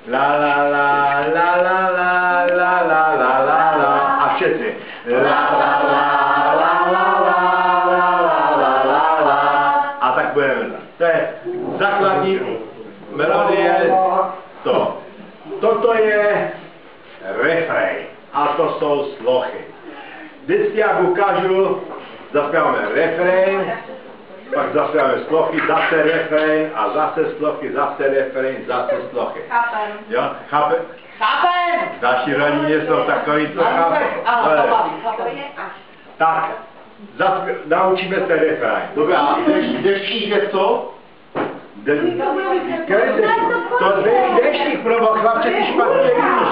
La la la la la la la la la la la a všetci. La la la la la la la la la la a tak budeme. To je základní melodie. Toto je refrén a to jsou slochy. Vždycky jak ukážu, zaspíváme refrén, pak zaspíváme slochy, zase refrén a zase slochy, zase refrén, zase slochy. Chápem. Jo, chápe? Chápem! Naši rodině jsou takový, co chápou. Tak, naučíme se refrén. Dobrá, deštník je co? To deštník, proboha, chlapče, ty špatně víš.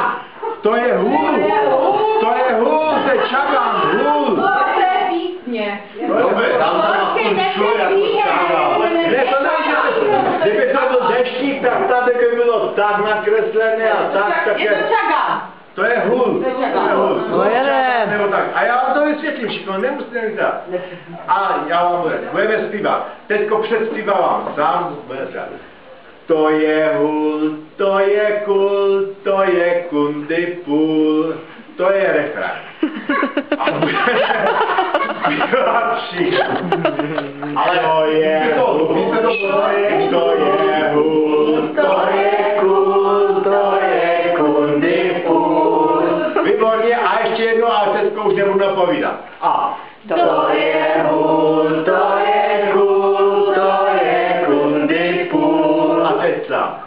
To je hůl, to je čagan, hůl. To je písně. Dobře, tam aspoň šlo jako čagan. Ne, to nejde. Kdyby to byl deštník, tak tady by bylo tak nakreslené a tak je. Je to čagan. To je hůl. No jeden. Nebo tak. A já vám to vysvětlím všechno, nemusíte mi dát. A já vám budeme zpívat. Teďko předspívávám sám, budeme to je hůl, to je kůl, to je kundy půl. To je refrén. A budeme zpívat všichni. Ale to je hůl, to je hůl, to je kůl, to je kundy půl. Výborně, a ještě jednou, a teďko už nebudu napovídat. A to je hůl, to je kůl, to je kundy půl. A teď sám.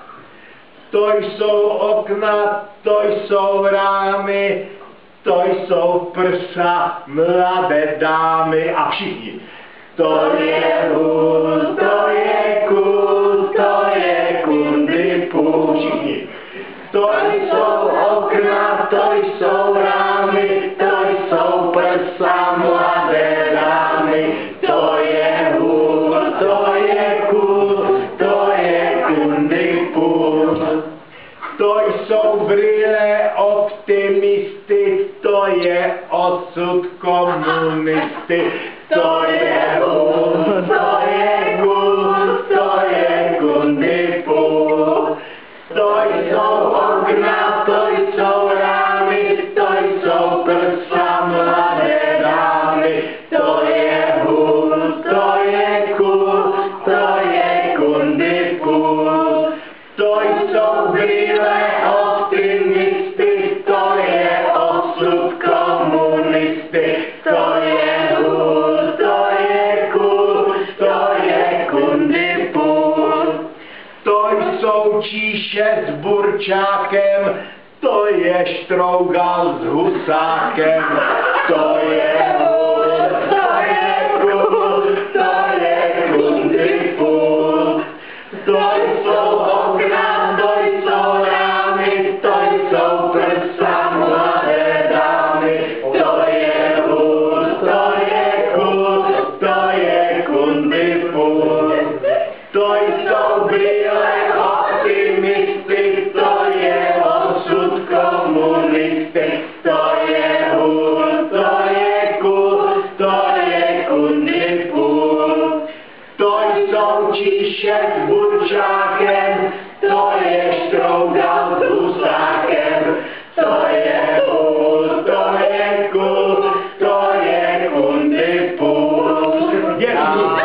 To jsou okna, to jsou rámy, to jsou prsa mladé dámy a všichni. To je hůl, to je kůl, to je kundy půl. Všichni. To jsou okna, to jsou rámy, to jsou prsa mladé dámy. To je hůl, to je kůl, to je kundy půl. To jsou brýle optimisty, to je osud komunisty. To je hůl, to je kůl, to je kundy půl. To jsou okna, to jsou rámy, to jsou prsa mladé dámy. To je hůl, to je kůl, to je kundy půl. To jsou brýle optimisty, to je osud komunisty. To je hůl, to je kůl, to je kundy půl. To jsou číše s burčákem, to je štrougal s husákem. To je hůl, to je kůl, to je kundy půl. To jsou okna, to jsou rámy, to jsou prsa mladé dámy. To je hůl, to je kůl, to je kundy půl. To jsou brýle optimisty, to je osud komunisty. To je hůl, to je kůl, to je kundy půl. To jsou číše s burčákem, to je štrougal s husákem. To je hůl, to je kůl, to je kundy půl. Děkuji.